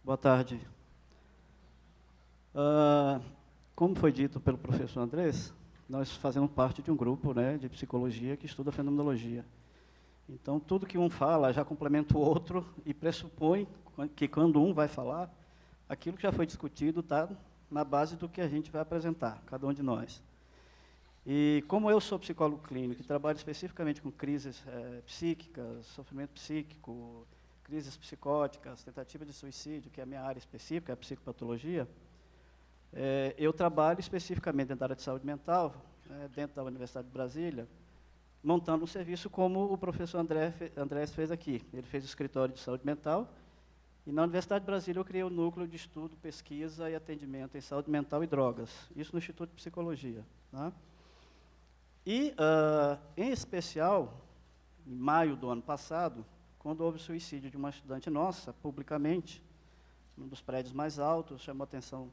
Boa tarde. Como foi dito pelo professor Andrés, nós fazemos parte de um grupo, né, de psicologia que estuda fenomenologia. Então, tudo que um fala já complementa o outro e pressupõe que, quando um vai falar, aquilo que já foi discutido está na base do que a gente vai apresentar, cada um de nós. E como eu sou psicólogo clínico e trabalho especificamente com crises psíquicas, sofrimento psíquico, crises psicóticas, tentativa de suicídio, que é a minha área específica, é a psicopatologia, eu trabalho especificamente dentro da área de saúde mental, dentro da Universidade de Brasília, montando um serviço como o professor Andrés fez aqui. Ele fez o escritório de saúde mental, e na Universidade de Brasília eu criei o núcleo de estudo, pesquisa e atendimento em saúde mental e drogas, isso no Instituto de Psicologia. Tá? E, em especial, em maio do ano passado, quando houve o suicídio de uma estudante nossa, publicamente, num dos prédios mais altos, chamou a atenção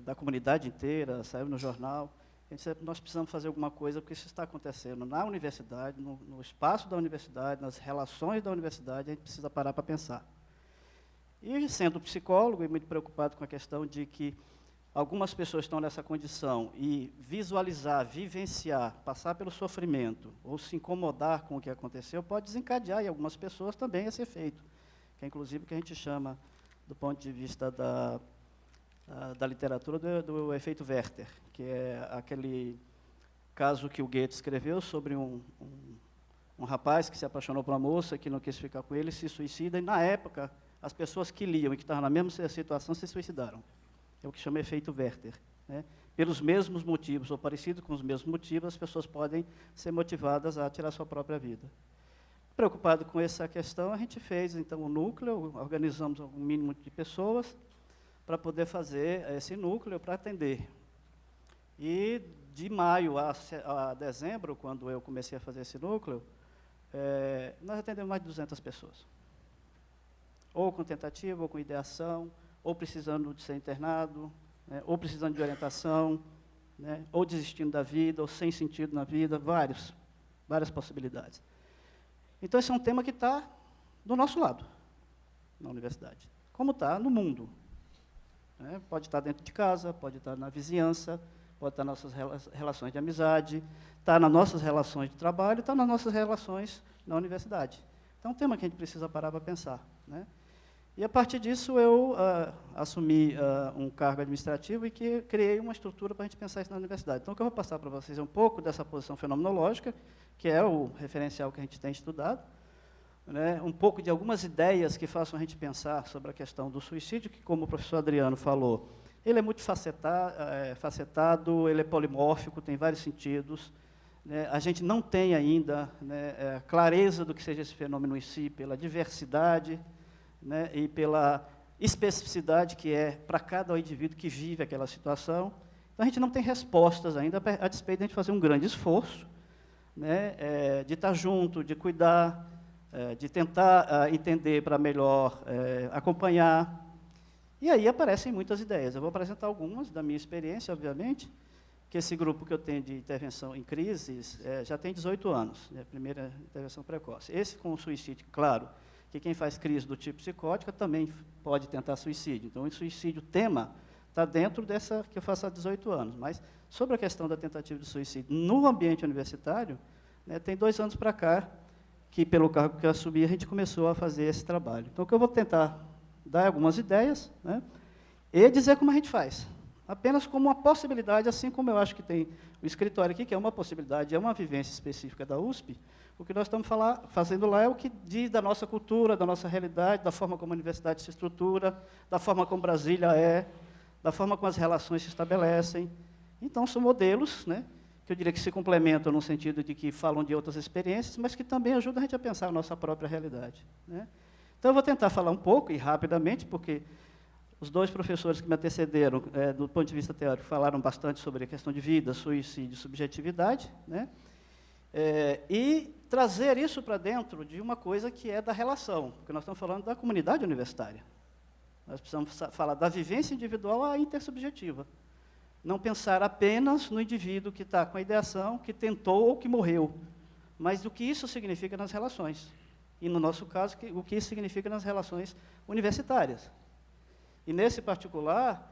da comunidade inteira, saiu no jornal. A gente disse, nós precisamos fazer alguma coisa, porque isso está acontecendo na universidade, no espaço da universidade, nas relações da universidade, a gente precisa parar para pensar. E, sendo psicólogo e muito preocupado com a questão de que algumas pessoas estão nessa condição e visualizar, vivenciar, passar pelo sofrimento ou se incomodar com o que aconteceu, pode desencadear em algumas pessoas também esse efeito, que é inclusive o que a gente chama, do ponto de vista da literatura, do efeito Werther, que é aquele caso que o Goethe escreveu sobre um rapaz que se apaixonou por uma moça, que não quis ficar com ele, se suicida, e na época as pessoas que liam e que estavam na mesma situação se suicidaram. É o que chama efeito Werther. Né? Pelos mesmos motivos, ou parecido com os mesmos motivos, as pessoas podem ser motivadas a tirar sua própria vida. Preocupado com essa questão, a gente fez, então, o núcleo, organizamos um mínimo de pessoas para poder fazer esse núcleo para atender. E, de maio a dezembro, quando eu comecei a fazer esse núcleo, nós atendemos mais de 200 pessoas. Ou com tentativa, ou com ideação, ou precisando de ser internado, né, ou precisando de orientação, né, ou desistindo da vida, ou sem sentido na vida, várias possibilidades. Então, esse é um tema que está do nosso lado, na universidade, como está no mundo. Né, pode estar dentro de casa, pode estar na vizinhança, pode estar nas nossas relações de amizade, está nas nossas relações de trabalho, está nas nossas relações na universidade. Então, é um tema que a gente precisa parar para pensar. Né? E, a partir disso, eu assumi um cargo administrativo e que criei uma estrutura para a gente pensar isso na universidade. Então, o que eu vou passar para vocês é um pouco dessa posição fenomenológica, que é o referencial que a gente tem estudado, né, um pouco de algumas ideias que façam a gente pensar sobre a questão do suicídio, que, como o professor Adriano falou, ele é muito facetado, ele é polimórfico, tem vários sentidos. Né, a gente não tem ainda, né, clareza do que seja esse fenômeno em si, pela diversidade, né, e pela especificidade que é para cada indivíduo que vive aquela situação. Então, a gente não tem respostas ainda, a despeito de a gente fazer um grande esforço, né, de estar junto, de cuidar, de tentar entender para melhor acompanhar. E aí aparecem muitas ideias. Eu vou apresentar algumas da minha experiência, obviamente, que esse grupo que eu tenho de intervenção em crises já tem 18 anos, né, primeira intervenção precoce. Esse com o suicídio, claro, que quem faz crise do tipo psicótica também pode tentar suicídio. Então, o suicídio, o tema, está dentro dessa que eu faço há 18 anos. Mas, sobre a questão da tentativa de suicídio no ambiente universitário, né, tem 2 anos para cá, que pelo cargo que eu assumi, a gente começou a fazer esse trabalho. Então, o que eu vou tentar dar algumas ideias, né, e dizer como a gente faz. Apenas como uma possibilidade, assim como eu acho que tem o escritório aqui, que é uma possibilidade, é uma vivência específica da USP, o que nós estamos fazendo lá é o que diz da nossa cultura, da nossa realidade, da forma como a universidade se estrutura, da forma como Brasília é, da forma como as relações se estabelecem. Então, são modelos, né, que eu diria que se complementam no sentido de que falam de outras experiências, mas que também ajudam a gente a pensar a nossa própria realidade. Né? Então, eu vou tentar falar um pouco, e rapidamente, porque os 2 professores que me antecederam, do ponto de vista teórico, falaram bastante sobre a questão de vida, suicídio e subjetividade, né? E trazer isso para dentro de uma coisa que é da relação, porque nós estamos falando da comunidade universitária. Nós precisamos falar da vivência individual à intersubjetiva. Não pensar apenas no indivíduo que está com a ideação, que tentou ou que morreu, mas o que isso significa nas relações. E, no nosso caso, o que isso significa nas relações universitárias. E, nesse particular,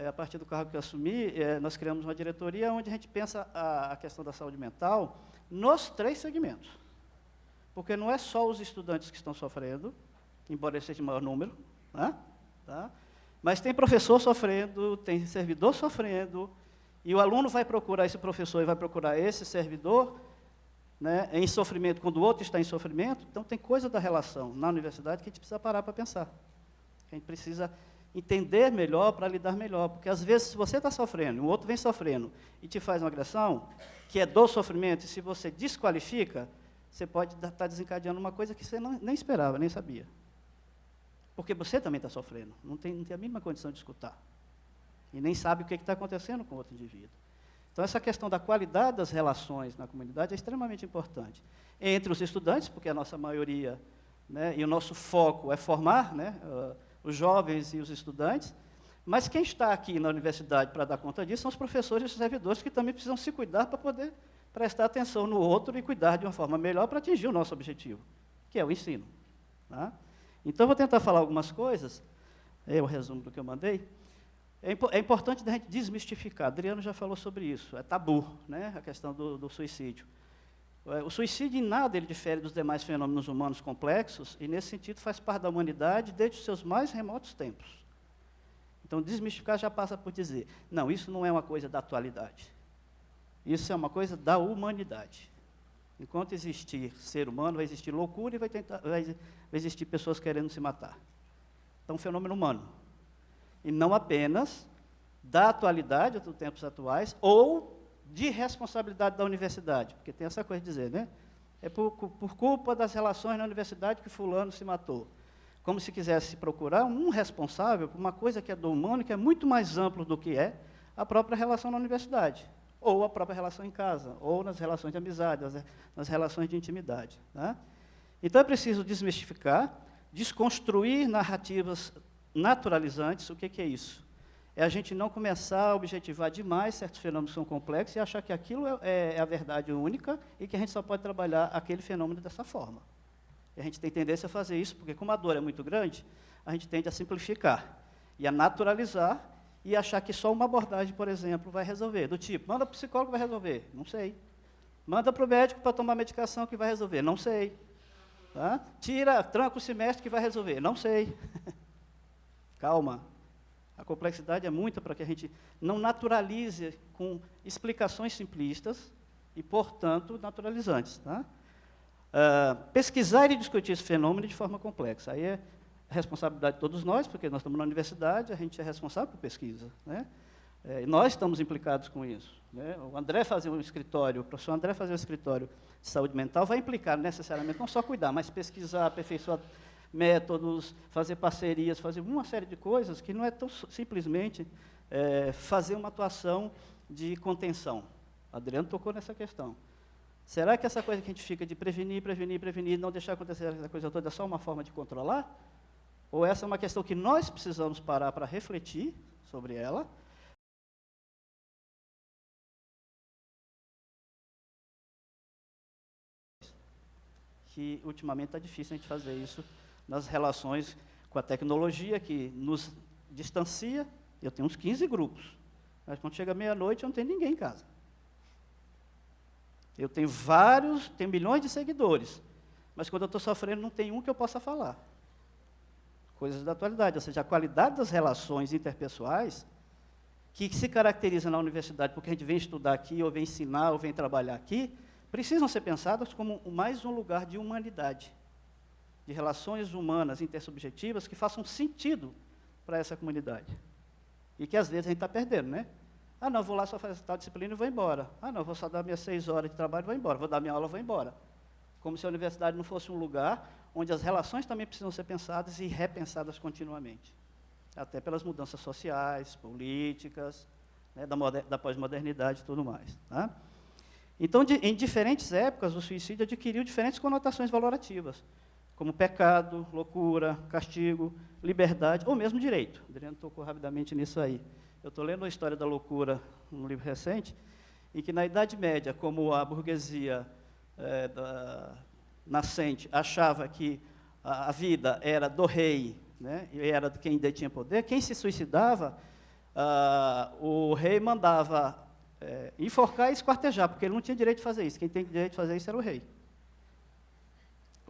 a partir do cargo que eu assumi, nós criamos uma diretoria onde a gente pensa a questão da saúde mental nos 3 segmentos. Porque não é só os estudantes que estão sofrendo, embora esse seja o maior número, né? Tá? Mas tem professor sofrendo, tem servidor sofrendo, e o aluno vai procurar esse professor e vai procurar esse servidor, né, em sofrimento, quando o outro está em sofrimento. Então, tem coisa da relação na universidade que a gente precisa parar para pensar. A gente precisa entender melhor para lidar melhor, porque, às vezes, se você está sofrendo, e o outro vem sofrendo, e te faz uma agressão, que é do sofrimento, e se você desqualifica, você pode estar desencadeando uma coisa que você nem esperava, nem sabia. Porque você também está sofrendo, não tem a mínima condição de escutar. E nem sabe o que está acontecendo com o outro indivíduo. Então, essa questão da qualidade das relações na comunidade é extremamente importante. Entre os estudantes, porque a nossa maioria, né, e o nosso foco é formar, né, os jovens e os estudantes, mas quem está aqui na universidade para dar conta disso são os professores e os servidores, que também precisam se cuidar para poder prestar atenção no outro e cuidar de uma forma melhor para atingir o nosso objetivo, que é o ensino. Tá? Então, eu vou tentar falar algumas coisas, o resumo do que eu mandei. É importante a gente desmistificar, Adriano já falou sobre isso, é tabu, né, a questão do suicídio. O suicídio, em nada, ele difere dos demais fenômenos humanos complexos, e, nesse sentido, faz parte da humanidade desde os seus mais remotos tempos. Então, desmistificar já passa por dizer, não, isso não é uma coisa da atualidade. Isso é uma coisa da humanidade. Enquanto existir ser humano, vai existir loucura e vai existir pessoas querendo se matar. Então, um fenômeno humano. E não apenas da atualidade, dos tempos atuais, ou de responsabilidade da universidade, porque tem essa coisa de dizer, né? É por culpa das relações na universidade que fulano se matou. Como se quisesse procurar um responsável por uma coisa que é do humano, que é muito mais amplo do que é a própria relação na universidade, ou a própria relação em casa, ou nas relações de amizade, nas relações de intimidade. Tá? Então, é preciso desmistificar, desconstruir narrativas naturalizantes. O que é isso? É a gente não começar a objetivar demais certos fenômenos que são complexos e achar que aquilo é a verdade única e que a gente só pode trabalhar aquele fenômeno dessa forma. E a gente tem tendência a fazer isso, porque como a dor é muito grande, a gente tende a simplificar e a naturalizar e achar que só uma abordagem, por exemplo, vai resolver. Do tipo, manda para o psicólogo que vai resolver. Não sei. Manda para o médico para tomar medicação que vai resolver. Não sei. Tá? Tranca o semestre que vai resolver. Não sei. Calma. A complexidade é muita para que a gente não naturalize com explicações simplistas e, portanto, naturalizantes. Tá? Pesquisar e discutir esse fenômeno de forma complexa. Aí é responsabilidade de todos nós, porque nós estamos na universidade, a gente é responsável por pesquisa. Né? E nós estamos implicados com isso. Né? O André fazer um escritório, o professor André fazer um escritório de saúde mental vai implicar necessariamente não só cuidar, mas pesquisar, aperfeiçoar métodos, fazer parcerias, fazer uma série de coisas que não é tão simplesmente fazer uma atuação de contenção. Adriano tocou nessa questão. Será que essa coisa que a gente fica de prevenir, não deixar acontecer essa coisa toda é só uma forma de controlar? Ou essa é uma questão que nós precisamos parar para refletir sobre ela? Que, ultimamente, está difícil a gente fazer isso nas relações com a tecnologia, que nos distancia. Eu tenho uns 15 grupos, mas quando chega meia-noite eu não tenho ninguém em casa. Eu tenho milhões de seguidores, mas quando eu estou sofrendo não tem um que eu possa falar. Coisas da atualidade, ou seja, a qualidade das relações interpessoais, que se caracteriza na universidade, porque a gente vem estudar aqui, ou vem ensinar, ou vem trabalhar aqui, precisam ser pensadas como mais um lugar de humanidade, de relações humanas intersubjetivas que façam sentido para essa comunidade. E que, às vezes, a gente está perdendo, né? Ah, não, vou lá só fazer tal disciplina e vou embora. Ah, não, vou só dar minhas 6 horas de trabalho e vou embora. Vou dar minha aula e vou embora. Como se a universidade não fosse um lugar onde as relações também precisam ser pensadas e repensadas continuamente. Até pelas mudanças sociais, políticas, né, da pós-modernidade e tudo mais. Tá? Então, em diferentes épocas, o suicídio adquiriu diferentes conotações valorativas, como pecado, loucura, castigo, liberdade, ou mesmo direito. O Adriano tocou rapidamente nisso aí. Eu estou lendo a história da loucura, num livro recente, em que, na Idade Média, como a burguesia nascente achava que a vida era do rei, né, e era quem detinha poder, quem se suicidava, o rei mandava enforcar e esquartejar, porque ele não tinha direito de fazer isso. Quem tem direito de fazer isso era o rei.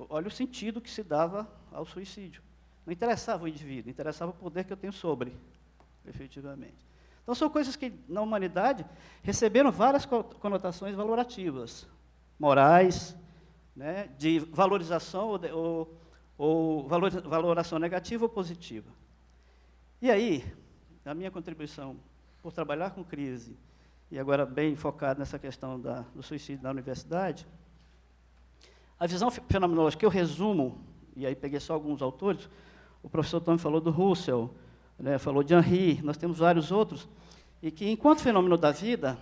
Olha o sentido que se dava ao suicídio. Não interessava o indivíduo, interessava o poder que eu tenho sobre, efetivamente. Então, são coisas que, na humanidade, receberam várias conotações valorativas, morais, né, de valorização ou valoração negativa ou positiva. E aí, a minha contribuição, por trabalhar com crise, e agora bem focado nessa questão do suicídio na universidade, a visão fenomenológica que eu resumo, e aí peguei só alguns autores, o professor Tommy falou do Russell, né, falou de Henry, nós temos vários outros, e que, enquanto fenômeno da vida,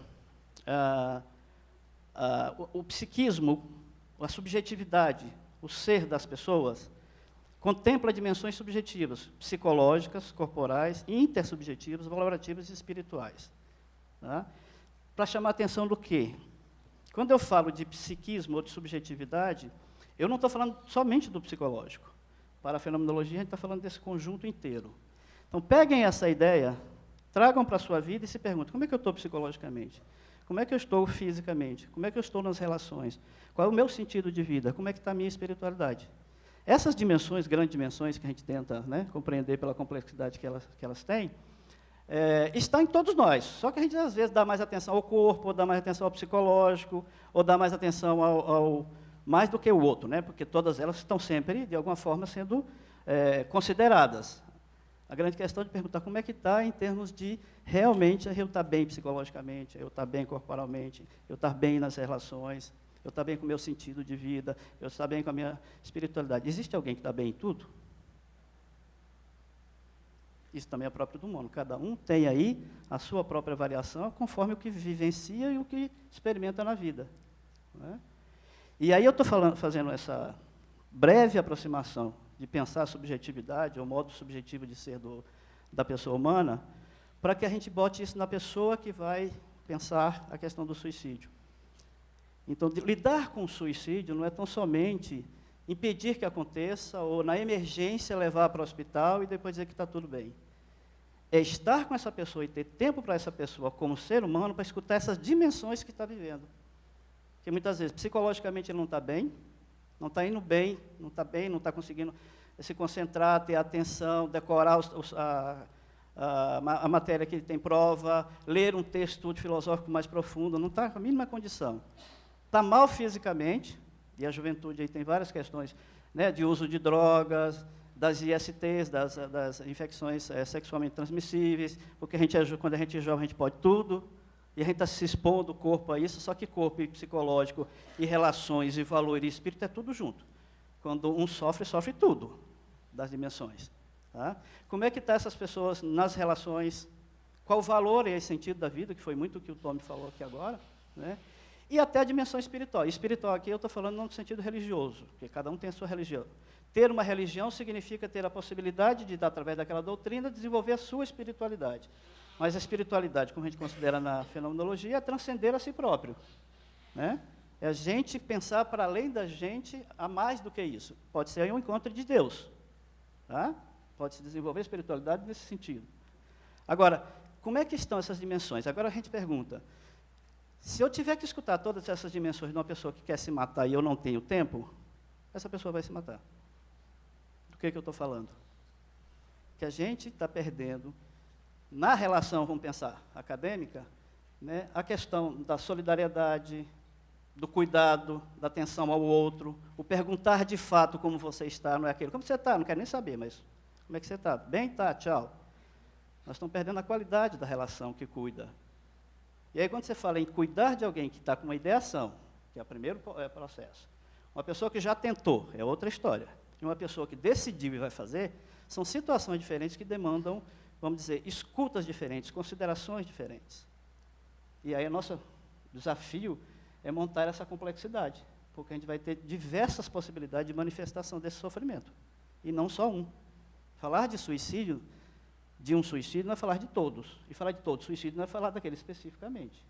o psiquismo, a subjetividade, o ser das pessoas, contempla dimensões subjetivas, psicológicas, corporais, intersubjetivas, valorativas e espirituais. Tá? Para chamar a atenção do quê? Quando eu falo de psiquismo ou de subjetividade, eu não estou falando somente do psicológico. Para a fenomenologia, a gente está falando desse conjunto inteiro. Então, peguem essa ideia, tragam para a sua vida e se perguntem, como é que eu estou psicologicamente? Como é que eu estou fisicamente? Como é que eu estou nas relações? Qual é o meu sentido de vida? Como é que está a minha espiritualidade? Essas dimensões, grandes dimensões, que a gente tenta, né, compreender pela complexidade que elas têm, está em todos nós. Só que a gente, às vezes, dá mais atenção ao corpo, ou dá mais atenção ao psicológico, ou dá mais atenção ao mais do que o outro, né? Porque todas elas estão sempre, de alguma forma, sendo consideradas. A grande questão é de perguntar como é que está em termos de, realmente, eu estar bem psicologicamente, eu estar bem corporalmente, eu estar bem nas relações, eu estar bem com o meu sentido de vida, eu estar bem com a minha espiritualidade. Existe alguém que está bem em tudo? Isso também é próprio do mundo. Cada um tem aí a sua própria variação, conforme o que vivencia e o que experimenta na vida. Né? E aí eu estou fazendo essa breve aproximação de pensar a subjetividade, o modo subjetivo de ser da pessoa humana, para que a gente bote isso na pessoa que vai pensar a questão do suicídio. Então, lidar com o suicídio não é tão somente impedir que aconteça, ou na emergência levar para o hospital e depois dizer que está tudo bem. É estar com essa pessoa e ter tempo para essa pessoa como ser humano para escutar essas dimensões que está vivendo. Porque muitas vezes, psicologicamente, ele não está bem, não está indo bem, não está conseguindo se concentrar, ter atenção, decorar a matéria que ele tem prova, ler um texto filosófico mais profundo, não está com a mínima condição. Está mal fisicamente, e a juventude aí tem várias questões, né, de uso de drogas, das ISTs, das infecções sexualmente transmissíveis, porque quando a gente é jovem, a gente pode tudo, e a gente está se expondo o corpo a isso, só que corpo e psicológico, e relações, e valor e espírito é tudo junto. Quando um sofre, sofre tudo das dimensões. Tá? Como é que estão essas pessoas nas relações? Qual o valor e o sentido da vida, que foi muito o que o Tommy falou aqui agora, né? E até a dimensão espiritual. Espiritual aqui eu estou falando no sentido religioso, porque cada um tem a sua religião. Ter uma religião significa ter a possibilidade de, através daquela doutrina, desenvolver a sua espiritualidade. Mas a espiritualidade, como a gente considera na fenomenologia, é transcender a si próprio. Né? É a gente pensar para além da gente a mais do que isso. Pode ser um encontro de Deus. Tá? Pode se desenvolver a espiritualidade nesse sentido. Agora, como é que estão essas dimensões? Agora a gente pergunta, se eu tiver que escutar todas essas dimensões de uma pessoa que quer se matar e eu não tenho tempo, essa pessoa vai se matar. Do que eu estou falando? Que a gente está perdendo, na relação, vamos pensar, acadêmica, né, a questão da solidariedade, do cuidado, da atenção ao outro, o perguntar de fato como você está, não é aquilo, como você está, não quero nem saber, mas como é que você está? Bem, tá, tchau. Nós estamos perdendo a qualidade da relação que cuida. E aí, quando você fala em cuidar de alguém que está com uma ideação, que é o primeiro processo, uma pessoa que já tentou, é outra história, e uma pessoa que decidiu e vai fazer, são situações diferentes que demandam, vamos dizer, escutas diferentes, considerações diferentes. E aí, o nosso desafio é montar essa complexidade, porque a gente vai ter diversas possibilidades de manifestação desse sofrimento, e não só um. Falar de suicídio, de um suicídio, não é falar de todos. E falar de todos suicídio não é falar daquele especificamente.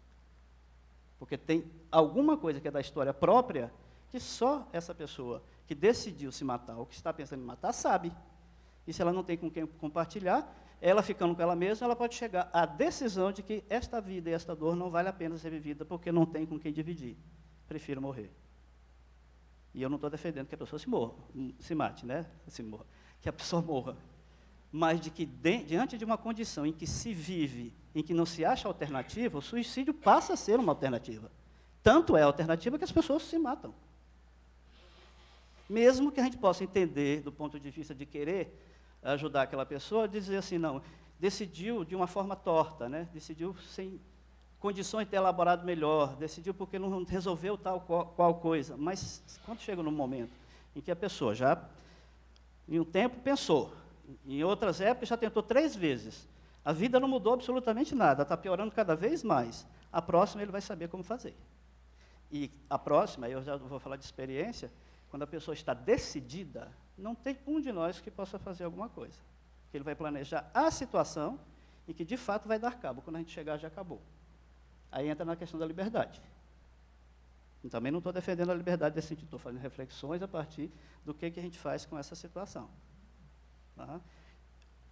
Porque tem alguma coisa que é da história própria que só essa pessoa que decidiu se matar ou que está pensando em matar sabe. E se ela não tem com quem compartilhar, ela ficando com ela mesma, ela pode chegar à decisão de que esta vida e esta dor não vale a pena ser vivida, porque não tem com quem dividir. Prefiro morrer. E eu não estou defendendo que a pessoa se mate, né? Que a pessoa morra. Mas de que, diante de uma condição em que se vive, em que não se acha alternativa, o suicídio passa a ser uma alternativa. Tanto é alternativa que as pessoas se matam. Mesmo que a gente possa entender, do ponto de vista de querer ajudar aquela pessoa, dizer assim, não, decidiu de uma forma torta, né? Decidiu sem condições de ter elaborado melhor, decidiu porque não resolveu tal qual coisa. Mas quando chega num momento em que a pessoa já, em um tempo, pensou, em outras épocas já tentou 3 vezes, a vida não mudou absolutamente nada, está piorando cada vez mais, a próxima ele vai saber como fazer. E a próxima, eu já vou falar de experiência, quando a pessoa está decidida, não tem um de nós que possa fazer alguma coisa. Ele vai planejar a situação em que, de fato, vai dar cabo. Quando a gente chegar, já acabou. Aí entra na questão da liberdade. E também não estou defendendo a liberdade desse sentido, estou fazendo reflexões a partir do que a gente faz com essa situação. Tá?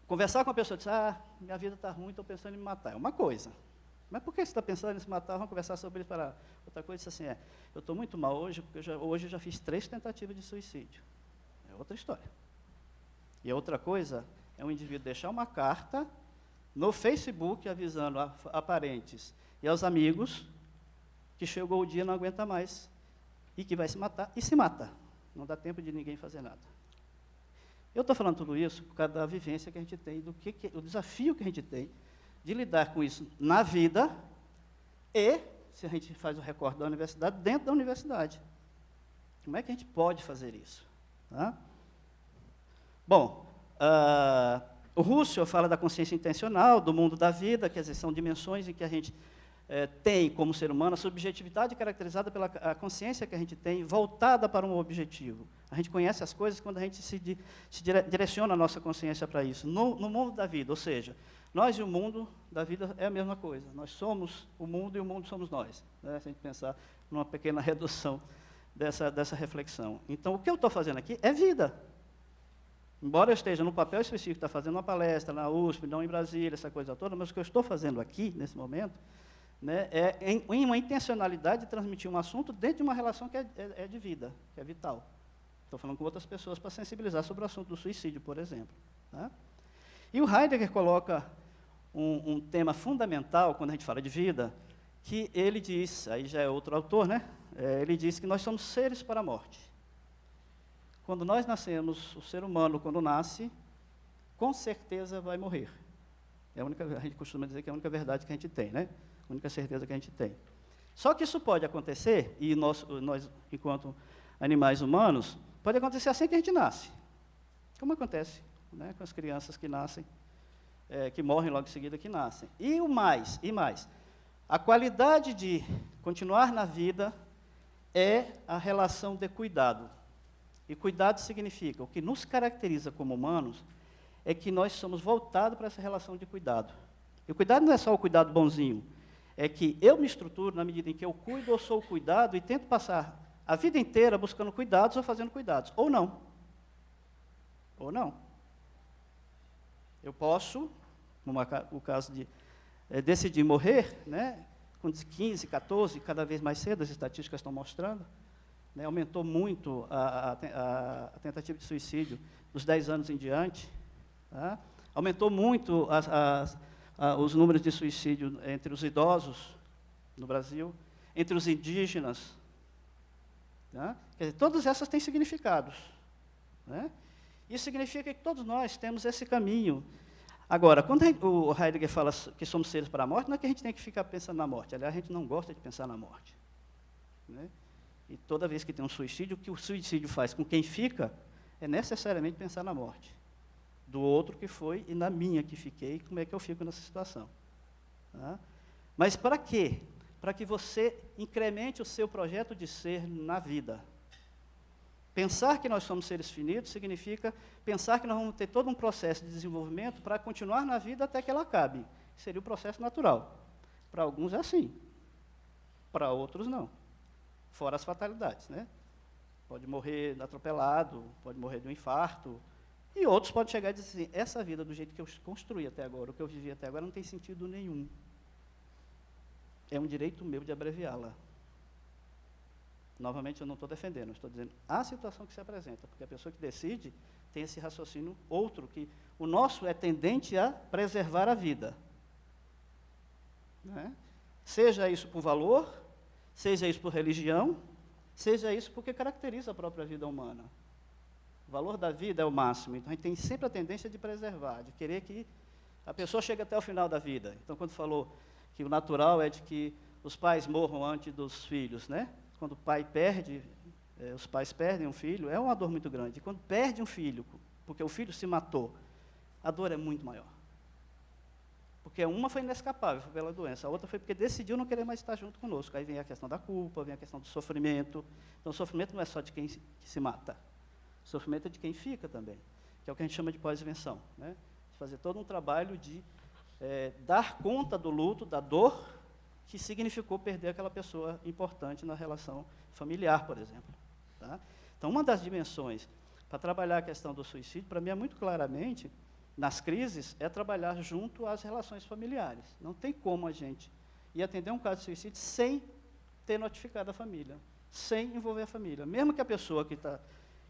Conversar com a pessoa e dizer, minha vida está ruim, estou pensando em me matar. É uma coisa. Mas por que você está pensando em se matar? Vamos conversar sobre isso para outra coisa. Assim, eu estou muito mal hoje, porque hoje eu já fiz 3 tentativas de suicídio. É outra história. E a outra coisa é um indivíduo deixar uma carta no Facebook avisando a parentes e aos amigos que chegou o dia, não aguenta mais, e que vai se matar, e se mata. Não dá tempo de ninguém fazer nada. Eu estou falando tudo isso por causa da vivência que a gente tem, o desafio que a gente tem de lidar com isso na vida e, se a gente faz o recorte da universidade, dentro da universidade. Como é que a gente pode fazer isso? Tá? Bom, o Husserl fala da consciência intencional, do mundo da vida, quer dizer, são dimensões em que a gente tem como ser humano a subjetividade caracterizada pela consciência que a gente tem, voltada para um objetivo. A gente conhece as coisas quando a gente se direciona a nossa consciência para isso. No mundo da vida, ou seja, nós e o mundo da vida é a mesma coisa. Nós somos o mundo e o mundo somos nós. Né? Se a gente pensar numa pequena redução dessa reflexão. Então, o que eu estou fazendo aqui é vida. Embora eu esteja no papel específico, está fazendo uma palestra na USP, não em Brasília, essa coisa toda, mas o que eu estou fazendo aqui, nesse momento, né, é em uma intencionalidade de transmitir um assunto dentro de uma relação que é de vida, que é vital. Estou falando com outras pessoas para sensibilizar sobre o assunto do suicídio, por exemplo. Tá? E o Heidegger coloca um tema fundamental, quando a gente fala de vida, que ele diz, aí já é outro autor, né? Ele diz que nós somos seres para a morte. Quando nós nascemos, o ser humano, quando nasce, com certeza vai morrer. A gente costuma dizer que é a única verdade que a gente tem, né? A única certeza que a gente tem. Só que isso pode acontecer, e nós enquanto animais humanos, pode acontecer assim que a gente nasce. Como acontece, né, com as crianças que nascem, que morrem logo em seguida que nascem. E mais, a qualidade de continuar na vida é a relação de cuidado. E cuidado significa, o que nos caracteriza como humanos, é que nós somos voltados para essa relação de cuidado. E o cuidado não é só o cuidado bonzinho, é que eu me estruturo na medida em que eu cuido ou sou cuidado e tento passar a vida inteira buscando cuidados ou fazendo cuidados, ou não. Ou não. Eu posso, no caso de decidir morrer, né, com 15, 14, cada vez mais cedo, as estatísticas estão mostrando, né, aumentou muito a tentativa de suicídio dos 10 anos em diante, tá? Aumentou muito os números de suicídio entre os idosos no Brasil, entre os indígenas. Tá? Quer dizer, todas essas têm significados. Né? Isso significa que todos nós temos esse caminho. Agora, quando o Heidegger fala que somos seres para a morte, não é que a gente tem que ficar pensando na morte. Aliás, a gente não gosta de pensar na morte. Né? E toda vez que tem um suicídio, o que o suicídio faz com quem fica é necessariamente pensar na morte. Do outro que foi e na minha que fiquei, como é que eu fico nessa situação. Tá? Mas para quê? Para que você incremente o seu projeto de ser na vida. Pensar que nós somos seres finitos significa pensar que nós vamos ter todo um processo de desenvolvimento para continuar na vida até que ela acabe. Seria o processo natural. Para alguns é assim, para outros não. Fora as fatalidades, né? Pode morrer atropelado, pode morrer de um infarto, E outros podem chegar e dizer assim, essa vida do jeito que eu construí até agora, o que eu vivi até agora, não tem sentido nenhum. É um direito meu de abreviá-la. Novamente, eu não estou defendendo, eu estou dizendo a situação que se apresenta, porque a pessoa que decide tem esse raciocínio outro, que o nosso é tendente a preservar a vida. Né? Seja isso por valor, seja isso por religião, seja isso porque caracteriza a própria vida humana. O valor da vida é o máximo, então a gente tem sempre a tendência de preservar, de querer que a pessoa chegue até o final da vida. Então, quando falou que o natural é de que os pais morram antes dos filhos, né? Quando o pai perde, os pais perdem um filho, é uma dor muito grande. E quando perde um filho, porque o filho se matou, a dor é muito maior. Porque uma foi inescapável, foi pela doença, a outra foi porque decidiu não querer mais estar junto conosco. Aí vem a questão da culpa, vem a questão do sofrimento. Então, o sofrimento não é só de quem se mata, o sofrimento é de quem fica também, que é o que a gente chama de pós-venção, né? Fazer todo um trabalho de dar conta do luto, da dor, que significou perder aquela pessoa importante na relação familiar, por exemplo. Tá? Então, uma das dimensões para trabalhar a questão do suicídio, para mim é muito claramente, nas crises, é trabalhar junto às relações familiares. Não tem como a gente ir atender um caso de suicídio sem ter notificado a família, sem envolver a família. Mesmo que a pessoa que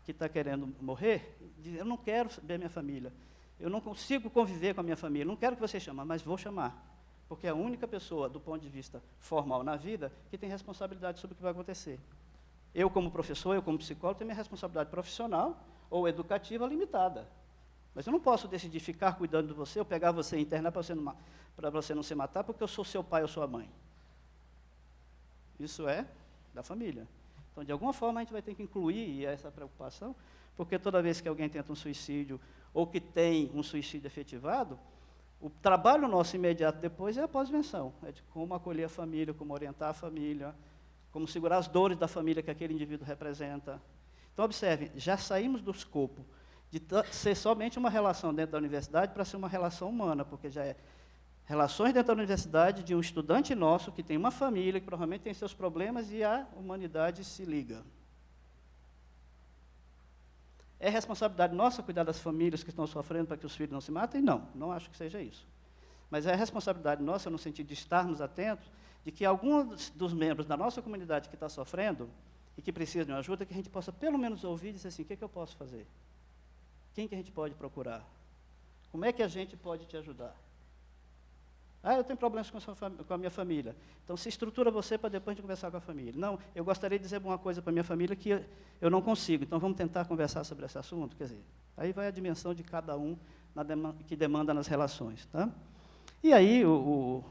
está querendo morrer, diz, eu não quero ver minha família, eu não consigo conviver com a minha família, não quero que você chame, mas vou chamar. Porque é a única pessoa, do ponto de vista formal na vida, que tem responsabilidade sobre o que vai acontecer. Eu, como professor, eu, como psicólogo, tenho minha responsabilidade profissional ou educativa limitada. Mas eu não posso decidir ficar cuidando de você, ou pegar você e internar para você não se matar, porque eu sou seu pai ou sua mãe. Isso é da família. Então, de alguma forma, a gente vai ter que incluir essa preocupação, porque toda vez que alguém tenta um suicídio, ou que tem um suicídio efetivado, o trabalho nosso imediato depois é a pós-venção, é de como acolher a família, como orientar a família, como segurar as dores da família que aquele indivíduo representa. Então, observem, já saímos do escopo de ser somente uma relação dentro da universidade para ser uma relação humana, porque já é relações dentro da universidade de um estudante nosso que tem uma família, que provavelmente tem seus problemas e a humanidade se liga. É responsabilidade nossa cuidar das famílias que estão sofrendo para que os filhos não se matem? Não, não acho que seja isso. Mas é responsabilidade nossa no sentido de estarmos atentos de que alguns dos membros da nossa comunidade que está sofrendo e que precisa de uma ajuda, que a gente possa pelo menos ouvir e dizer assim, o que eu posso fazer? Quem que a gente pode procurar? Como é que a gente pode te ajudar? Ah, eu tenho problemas com a minha família. Então, se estrutura você para depois de conversar com a família. Não, eu gostaria de dizer uma coisa para a minha família que eu não consigo. Então, vamos tentar conversar sobre esse assunto? Quer dizer, aí vai a dimensão de cada um que demanda nas relações. Tá? E aí, o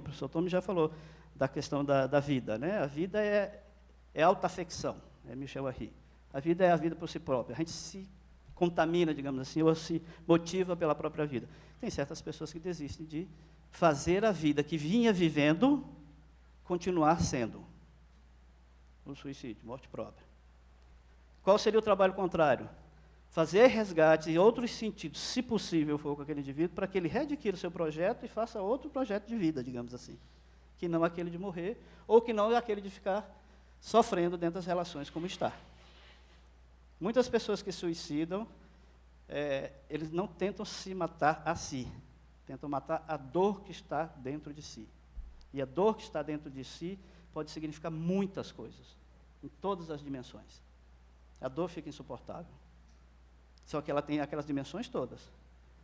professor Tommy já falou da questão da vida. Né? A vida é autoafecção, é Michel Henry. A vida é a vida por si própria. A gente se contamina, digamos assim, ou se motiva pela própria vida. Tem certas pessoas que desistem de fazer a vida que vinha vivendo continuar sendo. O suicídio, morte própria. Qual seria o trabalho contrário? Fazer resgate em outros sentidos, se possível for com aquele indivíduo, para que ele readquira o seu projeto e faça outro projeto de vida, digamos assim. Que não aquele de morrer, ou que não aquele de ficar sofrendo dentro das relações como está. Muitas pessoas que suicidam, eles não tentam se matar a si, tentam matar a dor que está dentro de si. E a dor que está dentro de si pode significar muitas coisas, em todas as dimensões. A dor fica insuportável. Só que ela tem aquelas dimensões todas,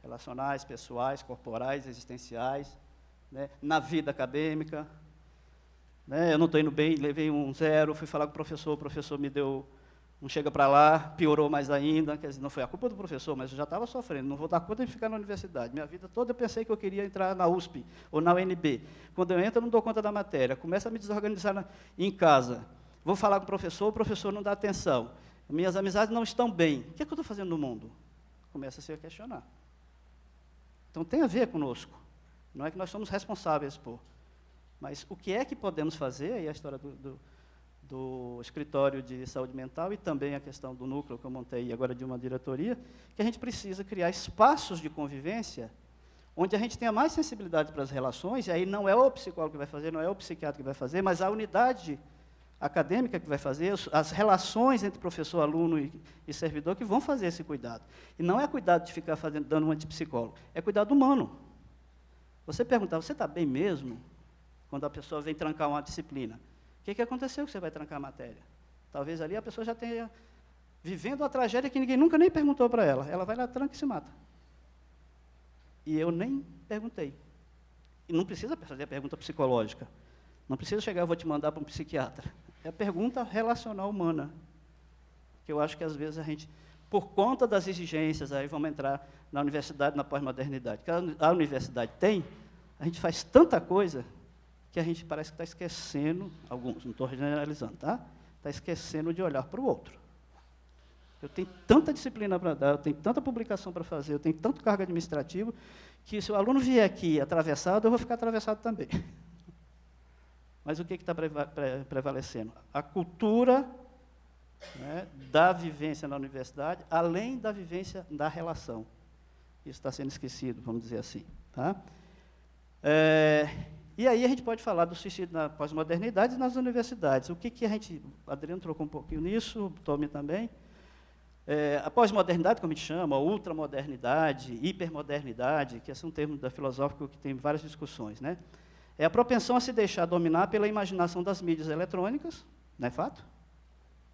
relacionais, pessoais, corporais, existenciais, né? Na vida acadêmica. Né? Eu não estou indo bem, levei um 0, fui falar com o professor me deu um chega para lá, piorou mais ainda, quer dizer, não foi a culpa do professor, mas eu já estava sofrendo, não vou dar conta de ficar na universidade. Minha vida toda eu pensei que eu queria entrar na USP ou na UNB. Quando eu entro, eu não dou conta da matéria, começo a me desorganizar em casa. Vou falar com o professor não dá atenção. Minhas amizades não estão bem. O que é que eu estou fazendo no mundo? Começa a se questionar. Então, tem a ver conosco. Não é que nós somos responsáveis por. Mas o que é que podemos fazer, aí a história do escritório de saúde mental e também a questão do núcleo que eu montei agora de uma diretoria, que a gente precisa criar espaços de convivência onde a gente tenha mais sensibilidade para as relações, e aí não é o psicólogo que vai fazer, não é o psiquiatra que vai fazer, mas a unidade acadêmica que vai fazer, as relações entre professor, aluno e servidor que vão fazer esse cuidado. E não é cuidado de ficar dando um antipsicólogo, é cuidado humano. Você perguntar, você está bem mesmo? Quando a pessoa vem trancar uma disciplina. O que aconteceu que você vai trancar a matéria? Talvez ali a pessoa já tenha vivendo uma tragédia que ninguém nunca nem perguntou para ela. Ela vai lá, tranca e se mata. E eu nem perguntei. E não precisa fazer a pergunta psicológica. Não precisa chegar, eu vou te mandar para um psiquiatra. É a pergunta relacional humana. Que eu acho que, às vezes, a gente, por conta das exigências, aí vamos entrar na universidade, na pós-modernidade, que a universidade tem, a gente faz tanta coisa que a gente parece que está esquecendo, alguns, não estou generalizando, tá? Está esquecendo de olhar para o outro. Eu tenho tanta disciplina para dar, eu tenho tanta publicação para fazer, eu tenho tanto cargo administrativo, que se o aluno vier aqui atravessado, eu vou ficar atravessado também. Mas o que está prevalecendo? A cultura, né, da vivência na universidade, além da vivência da relação. Isso está sendo esquecido, vamos dizer assim. Tá? E aí a gente pode falar do suicídio na pós-modernidade e nas universidades. O que a gente... O Adriano trocou um pouquinho nisso, o Tommy também. A pós-modernidade, como a gente chama, a ultramodernidade, hipermodernidade, que esse é um termo da filosófico que tem várias discussões, né? É a propensão a se deixar dominar pela imaginação das mídias eletrônicas, não é fato?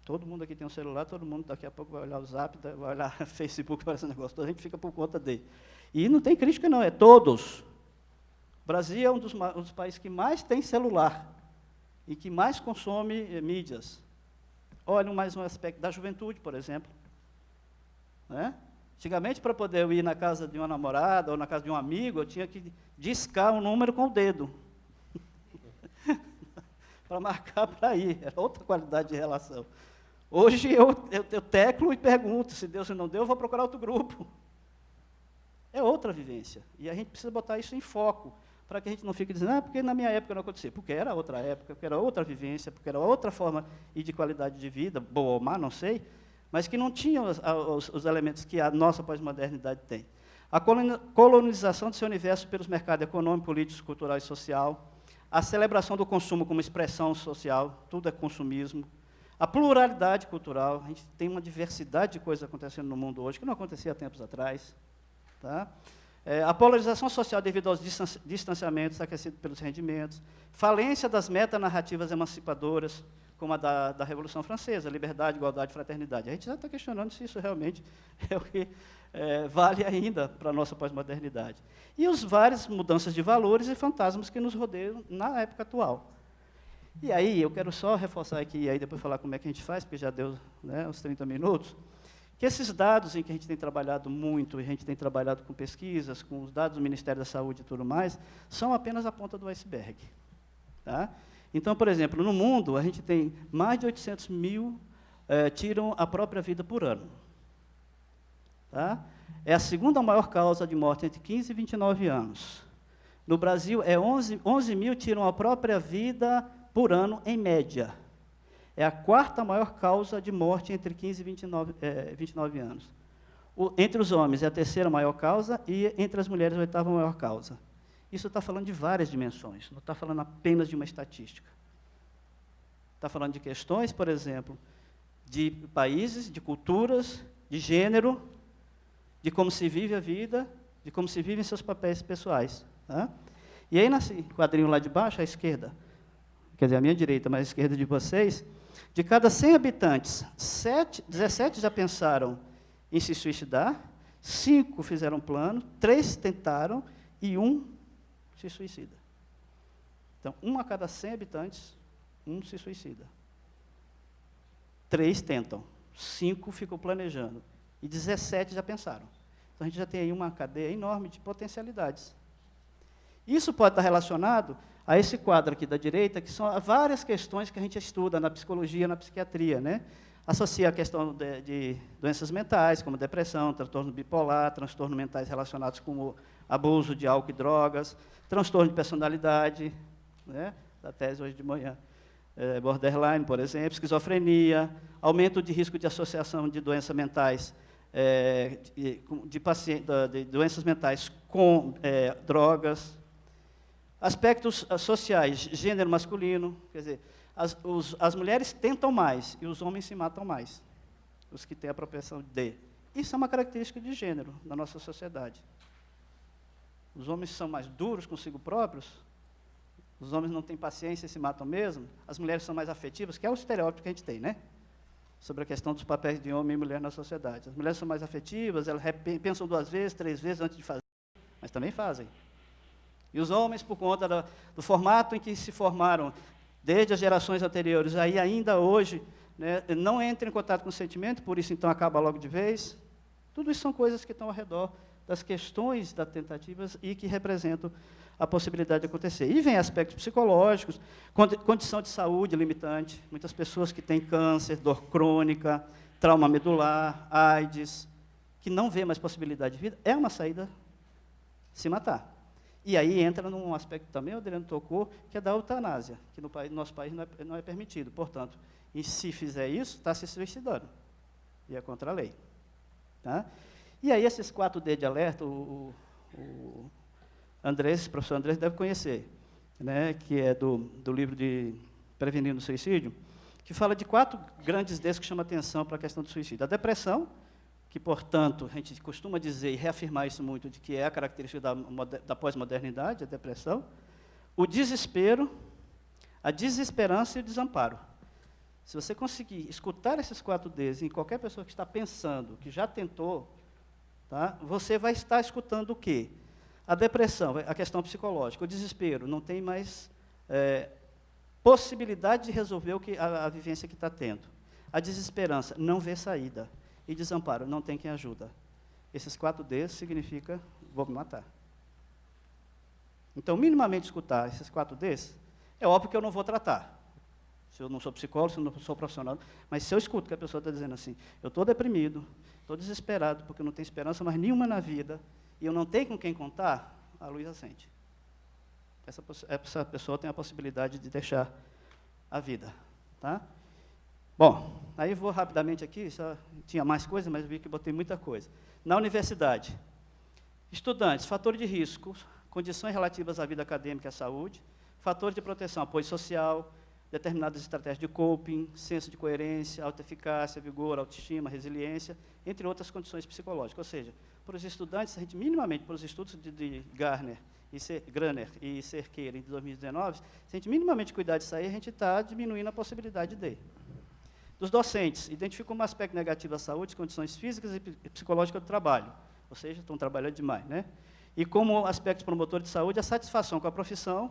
Todo mundo aqui tem um celular, todo mundo daqui a pouco vai olhar o Zap, vai olhar o Facebook, vai esse negócio, a gente fica por conta dele. E não tem crítica não, é todos. O Brasil é um dos países que mais tem celular e que mais consome mídias. Olha mais um aspecto da juventude, por exemplo. Né? Antigamente, para poder eu ir na casa de uma namorada ou na casa de um amigo, eu tinha que discar um número com o dedo. Para marcar para ir. Era outra qualidade de relação. Hoje eu teclo e pergunto, se Deus não deu, eu vou procurar outro grupo. É outra vivência. E a gente precisa botar isso em foco, para que a gente não fique dizendo, porque na minha época não acontecia. Porque era outra época, porque era outra vivência, porque era outra forma de qualidade de vida, boa ou má, não sei, mas que não tinha os elementos que a nossa pós-modernidade tem. A colonização do seu universo pelos mercados econômico, político, cultural e social, a celebração do consumo como expressão social, tudo é consumismo, a pluralidade cultural, a gente tem uma diversidade de coisas acontecendo no mundo hoje que não acontecia há tempos atrás. Tá? A polarização social devido aos distanciamentos aquecidos pelos rendimentos, falência das metanarrativas emancipadoras, como a da Revolução Francesa, liberdade, igualdade, fraternidade. A gente já está questionando se isso realmente é o que vale ainda para a nossa pós-modernidade. E as várias mudanças de valores e fantasmas que nos rodeiam na época atual. E aí, eu quero só reforçar aqui, e aí depois falar como é que a gente faz, porque já deu, né, uns 30 minutos, que esses dados em que a gente tem trabalhado muito, e a gente tem trabalhado com pesquisas, com os dados do Ministério da Saúde e tudo mais, são apenas a ponta do iceberg. Tá? Então, por exemplo, no mundo, a gente tem mais de 800 mil tiram a própria vida por ano. Tá? É a segunda maior causa de morte entre 15 e 29 anos. No Brasil, 11 mil tiram a própria vida por ano, em média. É a quarta maior causa de morte entre 15 e 29 anos. Entre os homens, é a terceira maior causa, e entre as mulheres, a oitava maior causa. Isso está falando de várias dimensões, não está falando apenas de uma estatística. Está falando de questões, por exemplo, de países, de culturas, de gênero, de como se vive a vida, de como se vivem seus papéis pessoais. Tá? E aí, nesse quadrinho lá de baixo, à esquerda, quer dizer, à minha direita, mas à esquerda de vocês, de cada 100 habitantes, 17 já pensaram em se suicidar, 5 fizeram plano, 3 tentaram e 1 se suicida. Então, 1 a cada 100 habitantes, 1 se suicida. 3 tentam, 5 ficam planejando e 17 já pensaram. Então, a gente já tem aí uma cadeia enorme de potencialidades. Isso pode estar relacionado a esse quadro aqui da direita, que são várias questões que a gente estuda na psicologia, na psiquiatria, né? Associa a questão de doenças mentais, como depressão, transtorno bipolar, transtornos mentais relacionados com o abuso de álcool e drogas, transtorno de personalidade, né? Da tese hoje de manhã, borderline, por exemplo, esquizofrenia, aumento de risco de associação de doenças mentais, de doenças mentais com drogas, Aspectos sociais, gênero masculino, quer dizer, as mulheres tentam mais e os homens se matam mais, os que têm a propensão de. Isso é uma característica de gênero na nossa sociedade. Os homens são mais duros consigo próprios, os homens não têm paciência e se matam mesmo, as mulheres são mais afetivas, que é o estereótipo que a gente tem, né? Sobre a questão dos papéis de homem e mulher na sociedade. As mulheres são mais afetivas, elas pensam 2 vezes, 3 vezes antes de fazer, mas também fazem. E os homens, por conta do formato em que se formaram desde as gerações anteriores, aí ainda hoje, né, não entram em contato com o sentimento, por isso então acaba logo de vez. Tudo isso são coisas que estão ao redor das questões das tentativas e que representam a possibilidade de acontecer. E vem aspectos psicológicos, condição de saúde limitante, muitas pessoas que têm câncer, dor crônica, trauma medular, AIDS, que não vê mais possibilidade de vida, é uma saída se matar. E aí entra num aspecto também, o Adriano tocou, que é da eutanásia, que no nosso país não é permitido. Portanto, e se fizer isso, está se suicidando. E é contra a lei. Tá? E aí esses 4D de alerta, o Andrés, o professor Andrés deve conhecer, né, que é do livro de Prevenindo o Suicídio, que fala de 4 grandes Ds que chamam atenção para a questão do suicídio. A depressão, que, portanto, a gente costuma dizer e reafirmar isso muito, de que é a característica da pós-modernidade, a depressão, o desespero, a desesperança e o desamparo. Se você conseguir escutar esses 4Ds em qualquer pessoa que está pensando, que já tentou, tá, você vai estar escutando o quê? A depressão, a questão psicológica, o desespero, não tem mais possibilidade de resolver a vivência que está tendo. A desesperança, não vê saída. E desamparo, não tem quem ajuda. Esses 4Ds significa, vou me matar. Então, minimamente escutar esses 4Ds, é óbvio que eu não vou tratar. Se eu não sou psicólogo, se eu não sou profissional, mas se eu escuto que a pessoa está dizendo assim, eu estou deprimido, estou desesperado, porque eu não tenho esperança mais nenhuma na vida, e eu não tenho com quem contar, a luz acende. Essa pessoa tem a possibilidade de deixar a vida. Tá? Bom, aí vou rapidamente aqui, só tinha mais coisa, mas vi que botei muita coisa. Na universidade, estudantes, fatores de risco, condições relativas à vida acadêmica e à saúde, fatores de proteção, apoio social, determinadas estratégias de coping, senso de coerência, autoeficácia, vigor, autoestima, resiliência, entre outras condições psicológicas. Ou seja, para os estudantes, a gente minimamente, para os estudos de Graner e Cerqueira, em 2019, se a gente minimamente cuidar disso aí, a gente está diminuindo a possibilidade de. Dos docentes, identificam um aspecto negativo da saúde, condições físicas e psicológicas do trabalho, ou seja, estão trabalhando demais, né? E como aspectos promotores de saúde, a satisfação com a profissão,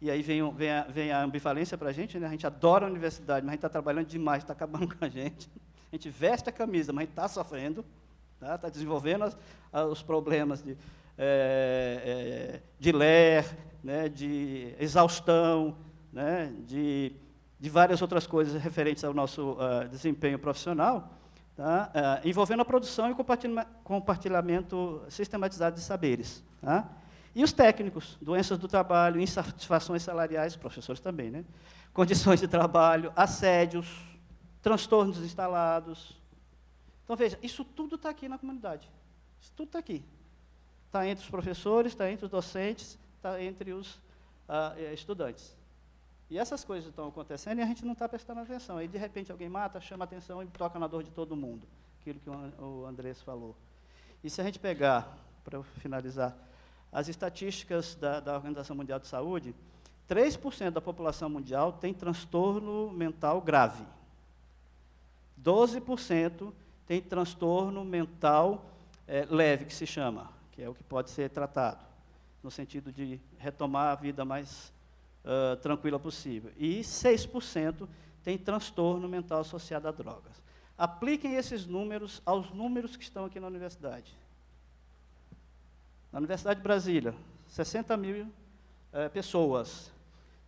e aí vem a ambivalência para a gente, né? A gente adora a universidade, mas a gente está trabalhando demais, está acabando com a gente veste a camisa, mas a gente está sofrendo, está desenvolvendo os problemas de ler, né? De exaustão, né? De várias outras coisas referentes ao nosso desempenho profissional, tá? Envolvendo a produção e o compartilhamento sistematizado de saberes. Tá? E os técnicos, doenças do trabalho, insatisfações salariais, professores também, né? Condições de trabalho, assédios, transtornos instalados. Então, veja, isso tudo está aqui na comunidade. Isso tudo está aqui. Está entre os professores, está entre os docentes, está entre os estudantes. E essas coisas estão acontecendo e a gente não está prestando atenção. Aí, de repente, alguém mata, chama atenção e toca na dor de todo mundo. Aquilo que o Andrés falou. E se a gente pegar, para eu finalizar, as estatísticas da Organização Mundial de Saúde, 3% da população mundial tem transtorno mental grave. 12% tem transtorno mental leve, que se chama, que é o que pode ser tratado, no sentido de retomar a vida mais tranquila possível. E 6% tem transtorno mental associado a drogas. Apliquem esses números aos números que estão aqui na universidade. Na Universidade de Brasília, 60 mil pessoas,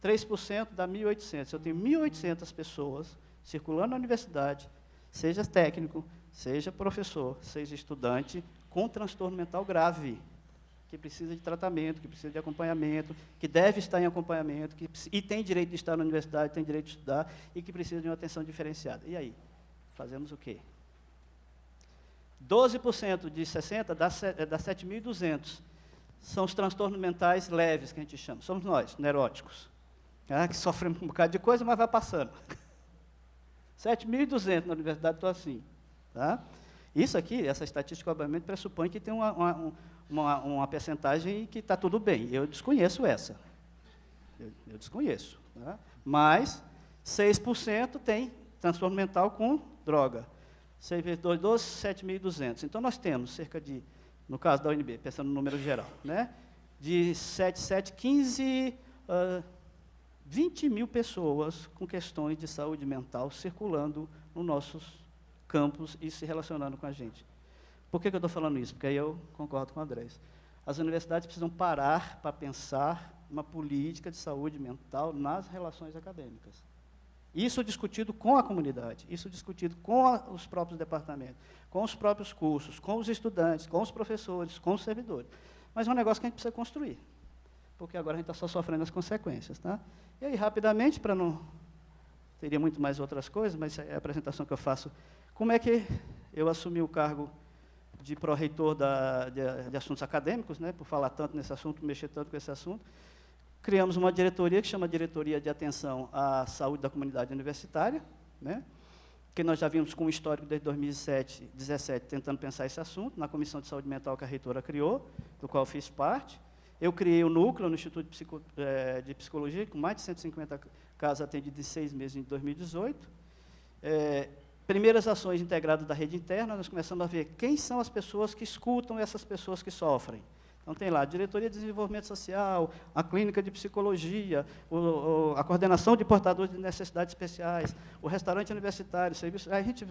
3% dá 1.800. Eu tenho 1.800 pessoas circulando na universidade, seja técnico, seja professor, seja estudante, com transtorno mental grave, que precisa de tratamento, que precisa de acompanhamento, que deve estar em acompanhamento, e tem direito de estar na universidade, tem direito de estudar, e que precisa de uma atenção diferenciada. E aí? Fazemos o quê? 12% de 60 dá 7.200. são os transtornos mentais leves, que a gente chama. Somos nós, neuróticos, que sofremos um bocado de coisa, mas vai passando. 7.200 na universidade, estou assim. Tá? Isso aqui, essa estatística, obviamente, pressupõe que tem uma percentagem que está tudo bem. Eu desconheço essa. Eu desconheço. Tá? Mas 6% tem transtorno mental com droga. 6 vezes 2, 12, 7.200. Então, nós temos cerca de, no caso da UNB, pensando no número geral, né, de 15, 20 mil pessoas com questões de saúde mental circulando nos nossos campos e se relacionando com a gente. Por que eu estou falando isso? Porque aí eu concordo com o Andrés. As universidades precisam parar para pensar uma política de saúde mental nas relações acadêmicas. Isso discutido com a comunidade, isso discutido com os próprios departamentos, com os próprios cursos, com os estudantes, com os professores, com os servidores. Mas é um negócio que a gente precisa construir, porque agora a gente está só sofrendo as consequências. Tá? E aí, rapidamente, para não... Teria muito mais outras coisas, mas é a apresentação que eu faço. Como é que eu assumi o cargo de pró-reitor de assuntos acadêmicos, né, por falar tanto nesse assunto, mexer tanto com esse assunto? Criamos uma diretoria que chama Diretoria de Atenção à Saúde da Comunidade Universitária, né, que nós já vimos com um histórico desde 2017 tentando pensar esse assunto, na Comissão de Saúde Mental que a reitora criou, do qual eu fiz parte. Eu criei o núcleo no Instituto de Psicologia, com mais de 150 casos atendidos em 6 meses em 2018. Primeiras ações integradas da rede interna, nós começamos a ver quem são as pessoas que escutam essas pessoas que sofrem. Então, tem lá a Diretoria de Desenvolvimento Social, a Clínica de Psicologia, a Coordenação de Portadores de Necessidades Especiais, o Restaurante Universitário, serviço... Aí a gente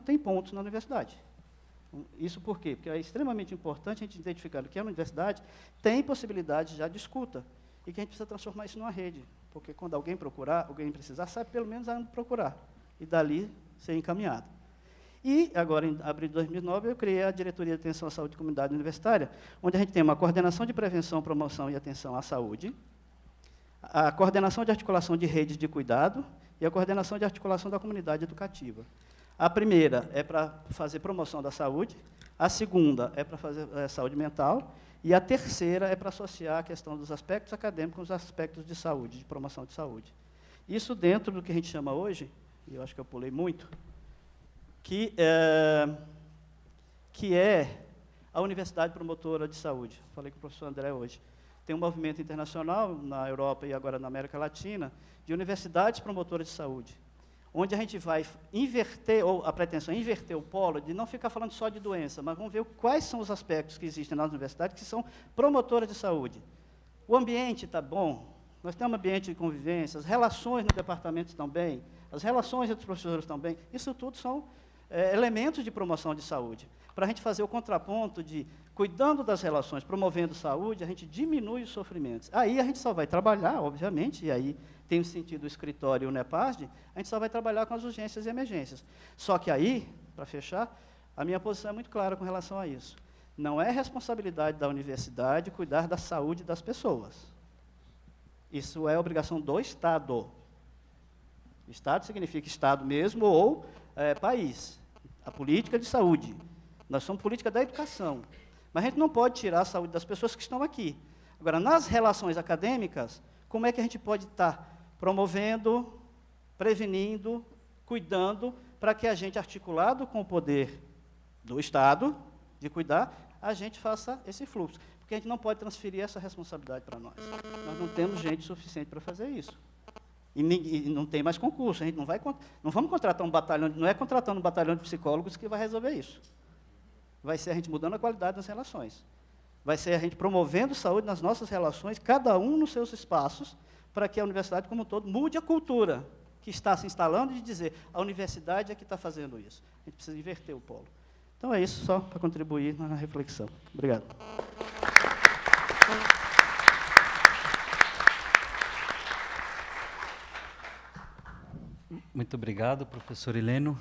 tem pontos na universidade. Isso por quê? Porque é extremamente importante a gente identificar que a universidade tem possibilidade já de escuta, e que a gente precisa transformar isso numa rede, porque quando alguém procurar, alguém precisar, sabe pelo menos aonde procurar, e dali ser encaminhado. E, agora, em abril de 2009, eu criei a Diretoria de Atenção à Saúde e Comunidade Universitária, onde a gente tem uma coordenação de prevenção, promoção e atenção à saúde, a coordenação de articulação de redes de cuidado e a coordenação de articulação da comunidade educativa. A primeira é para fazer promoção da saúde, a segunda é para fazer saúde mental, e a terceira é para associar a questão dos aspectos acadêmicos com os aspectos de saúde, de promoção de saúde. Isso dentro do que a gente chama hoje, e eu acho que eu pulei muito, que é a Universidade Promotora de Saúde. Falei com o professor André hoje. Tem um movimento internacional na Europa e agora na América Latina de universidades promotoras de saúde, onde a gente vai inverter, ou a pretensão é inverter o polo, de não ficar falando só de doença, mas vamos ver quais são os aspectos que existem nas universidades que são promotoras de saúde. O ambiente está bom, nós temos um ambiente de convivência, as relações no departamento estão bem, as relações entre os professores estão bem, isso tudo são elementos de promoção de saúde. Para a gente fazer o contraponto de, cuidando das relações, promovendo saúde, a gente diminui os sofrimentos. Aí a gente só vai trabalhar, obviamente, e aí tem o sentido o escritório e o NEPASD, a gente só vai trabalhar com as urgências e emergências. Só que aí, para fechar, a minha posição é muito clara com relação a isso. Não é responsabilidade da universidade cuidar da saúde das pessoas. Isso é obrigação do Estado. Estado significa Estado mesmo ou país. A política de saúde. Nós somos política da educação. Mas a gente não pode tirar a saúde das pessoas que estão aqui. Agora, nas relações acadêmicas, como é que a gente pode estar promovendo, prevenindo, cuidando, para que a gente, articulado com o poder do Estado, de cuidar, a gente faça esse fluxo. Porque a gente não pode transferir essa responsabilidade para nós. Nós não temos gente suficiente para fazer isso. E não tem mais concurso. A gente não vamos contratar um batalhão, não é contratando um batalhão de psicólogos que vai resolver isso. Vai ser a gente mudando a qualidade das relações. Vai ser a gente promovendo saúde nas nossas relações, cada um nos seus espaços, para que a universidade como um todo mude a cultura que está se instalando de dizer a universidade é que está fazendo isso. A gente precisa inverter o polo. Então é isso, só para contribuir na reflexão. Obrigado. Muito obrigado, professor Heleno.